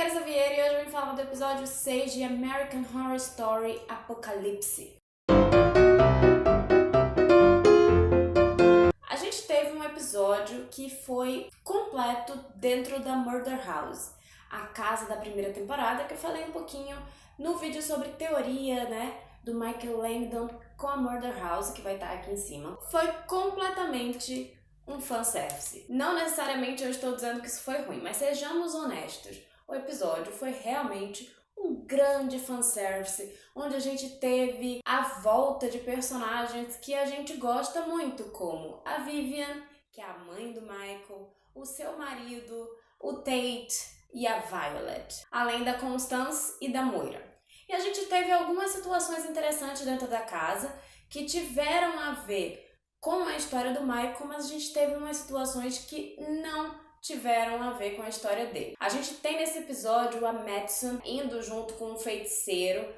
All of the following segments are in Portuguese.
Carissa Vieira e hoje eu vim falar do episódio 6 de American Horror Story Apocalipse. A gente teve um episódio que foi completo dentro da Murder House, a casa da primeira temporada, que eu falei um pouquinho no vídeo sobre teoria, do Michael Langdon com a Murder House, que vai estar aqui em cima. Foi completamente um fanservice. Não necessariamente eu estou dizendo que isso foi ruim, mas sejamos honestos. O episódio foi realmente um grande fanservice, onde a gente teve a volta de personagens que a gente gosta muito, como a Vivian, que é a mãe do Michael, o seu marido, o Tate e a Violet, além da Constance e da Moira. E a gente teve algumas situações interessantes dentro da casa que tiveram a ver com a história do Michael, mas a gente teve umas situações que não tiveram a ver com a história dele. A gente tem nesse episódio a Madison indo junto com um feiticeiro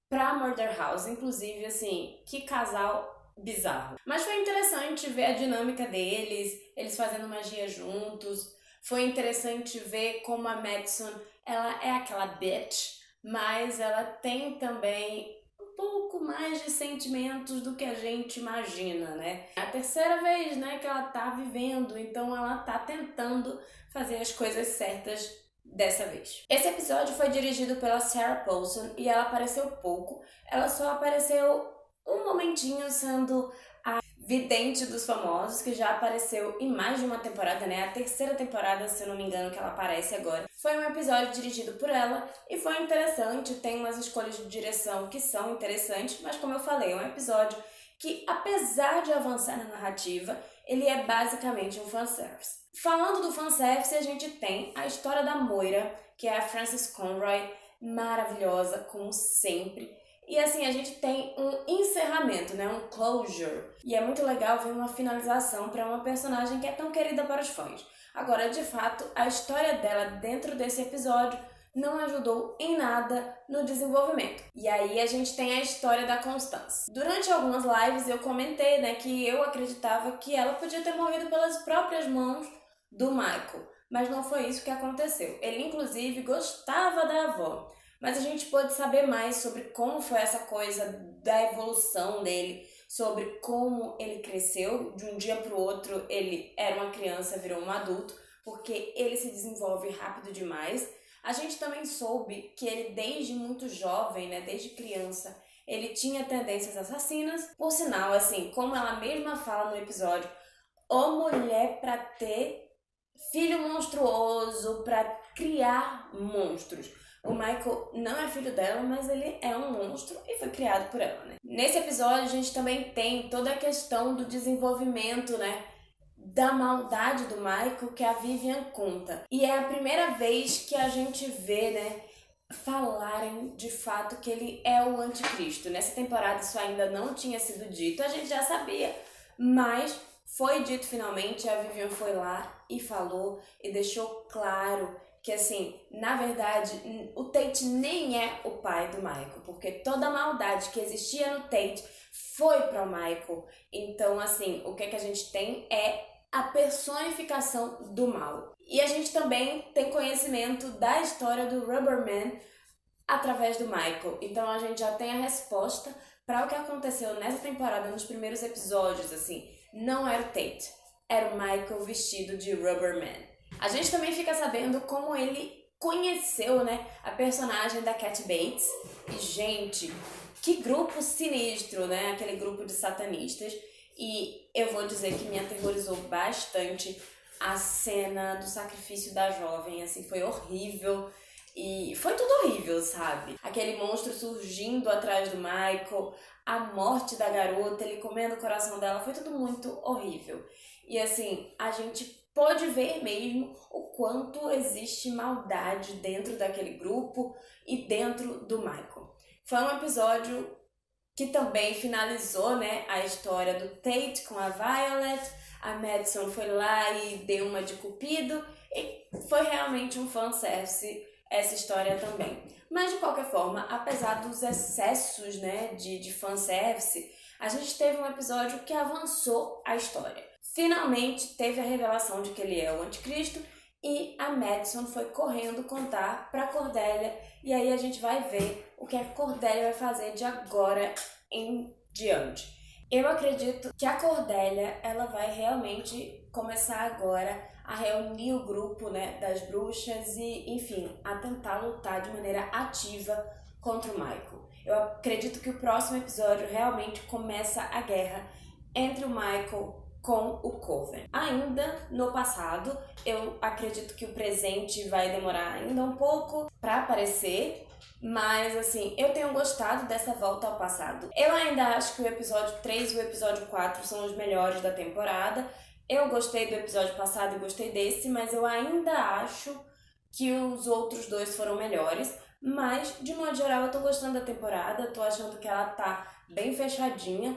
pra Murder House, inclusive, assim, que casal bizarro. Mas foi interessante ver a dinâmica deles, eles fazendo magia juntos. Foi interessante ver como a Madison, ela é aquela bitch, mas ela tem também um pouco mais de sentimentos do que a gente imagina, É a terceira vez, que ela tá vivendo, então ela tá tentando fazer as coisas certas dessa vez. Esse episódio foi dirigido pela Sarah Paulson e ela apareceu pouco, ela só apareceu um momentinho sendo a vidente dos famosos, que já apareceu em mais de uma temporada, a terceira temporada, se eu não me engano, que ela aparece agora. Foi um episódio dirigido por ela e foi interessante, tem umas escolhas de direção que são interessantes, mas como eu falei, é um episódio que, apesar de avançar na narrativa, ele é basicamente um fanservice. Falando do fanservice, a gente tem a história da Moira, que é a Frances Conroy, maravilhosa, como sempre. E assim, a gente tem um encerramento, um closure. E é muito legal ver uma finalização para uma personagem que é tão querida para os fãs. Agora, de fato, a história dela dentro desse episódio não ajudou em nada no desenvolvimento. E aí a gente tem a história da Constance. Durante algumas lives eu comentei, que eu acreditava que ela podia ter morrido pelas próprias mãos do Michael. Mas não foi isso que aconteceu. Ele, inclusive, gostava da avó. Mas a gente pôde saber mais sobre como foi essa coisa da evolução dele, sobre como ele cresceu, de um dia para o outro ele era uma criança, virou um adulto, porque ele se desenvolve rápido demais. A gente também soube que ele desde muito jovem, desde criança, ele tinha tendências assassinas. Por sinal, assim, como ela mesma fala no episódio, mulher para ter filho monstruoso, para criar monstros. O Michael não é filho dela, mas ele é um monstro e foi criado por ela, Nesse episódio, a gente também tem toda a questão do desenvolvimento, da maldade do Michael que a Vivian conta. E é a primeira vez que a gente vê, falarem de fato que ele é o anticristo. Nessa temporada isso ainda não tinha sido dito, a gente já sabia, mas foi dito finalmente, a Vivian foi lá e falou e deixou claro que, assim, na verdade, o Tate nem é o pai do Michael, porque toda a maldade que existia no Tate foi para o Michael. Então, assim, o que a gente tem é a personificação do mal. E a gente também tem conhecimento da história do Rubberman através do Michael. Então, a gente já tem a resposta para o que aconteceu nessa temporada, nos primeiros episódios, assim. Não era o Tate, era o Michael vestido de Rubberman. A gente também fica sabendo como ele conheceu, a personagem da Cat Bates. E, gente, que grupo sinistro, Aquele grupo de satanistas. E eu vou dizer que me aterrorizou bastante a cena do sacrifício da jovem, assim, foi horrível. E foi tudo horrível, sabe? Aquele monstro surgindo atrás do Michael, a morte da garota, ele comendo o coração dela, foi tudo muito horrível. E assim, a gente pode ver mesmo o quanto existe maldade dentro daquele grupo e dentro do Michael. Foi um episódio que também finalizou, a história do Tate com a Violet. A Madison foi lá e deu uma de cupido e foi realmente um fanservice essa história também. Mas de qualquer forma, apesar dos excessos, de fanservice, a gente teve um episódio que avançou a história. Finalmente teve a revelação de que ele é o anticristo e a Madison foi correndo contar pra Cordelia, e aí a gente vai ver o que a Cordelia vai fazer de agora em diante. Eu acredito que a Cordelia, ela vai realmente começar agora a reunir o grupo, né, das bruxas e, enfim, a tentar lutar de maneira ativa contra o Michael. Eu acredito que o próximo episódio realmente começa a guerra entre o Michael com o Coven. Ainda no passado, eu acredito que o presente vai demorar ainda um pouco para aparecer, mas assim, eu tenho gostado dessa volta ao passado. Eu ainda acho que o episódio 3 e o episódio 4 são os melhores da temporada. Eu gostei do episódio passado e gostei desse, mas eu ainda acho que os outros dois foram melhores. Mas, de modo geral, eu tô gostando da temporada, tô achando que ela tá bem fechadinha.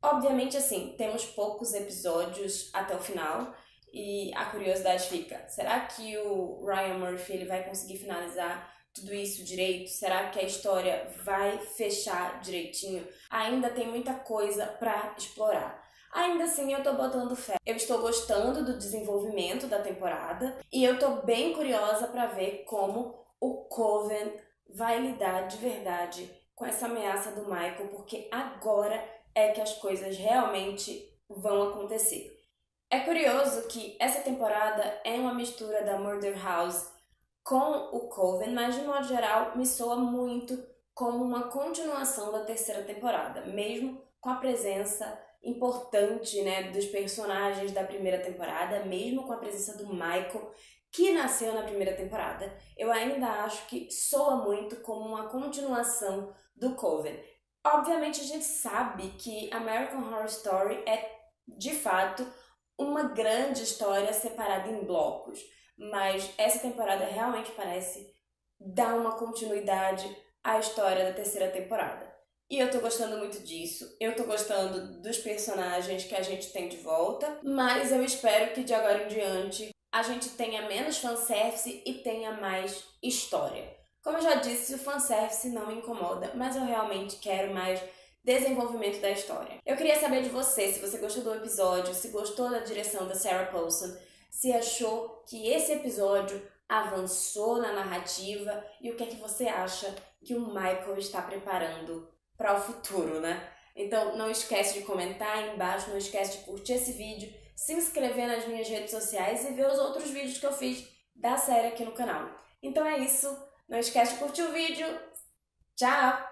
Obviamente, assim, temos poucos episódios até o final e a curiosidade fica, será que o Ryan Murphy ele vai conseguir finalizar tudo isso direito? Será que a história vai fechar direitinho? Ainda tem muita coisa pra explorar. Ainda assim, eu tô botando fé. Eu estou gostando do desenvolvimento da temporada e eu tô bem curiosa pra ver como o Coven vai lidar de verdade com essa ameaça do Michael, porque agora é que as coisas realmente vão acontecer. É curioso que essa temporada é uma mistura da Murder House com o Coven, mas de modo geral me soa muito como uma continuação da terceira temporada, mesmo com a presença importante, né, dos personagens da primeira temporada, mesmo com a presença do Michael, que nasceu na primeira temporada. Eu ainda acho que soa muito como uma continuação do Coven. Obviamente a gente sabe que American Horror Story é, de fato, uma grande história separada em blocos, mas essa temporada realmente parece dar uma continuidade à história da terceira temporada. E eu tô gostando muito disso, eu tô gostando dos personagens que a gente tem de volta, mas eu espero que de agora em diante a gente tenha menos fanservice e tenha mais história. Como eu já disse, o fanservice não me incomoda, mas eu realmente quero mais desenvolvimento da história. Eu queria saber de você, se você gostou do episódio, se gostou da direção da Sarah Paulson, se achou que esse episódio avançou na narrativa e o que é que você acha que o Michael está preparando para o futuro, né? Então não esquece de comentar aí embaixo, não esquece de curtir esse vídeo, se inscrever nas minhas redes sociais e ver os outros vídeos que eu fiz da série aqui no canal. Então é isso, não esquece de curtir o vídeo. Tchau!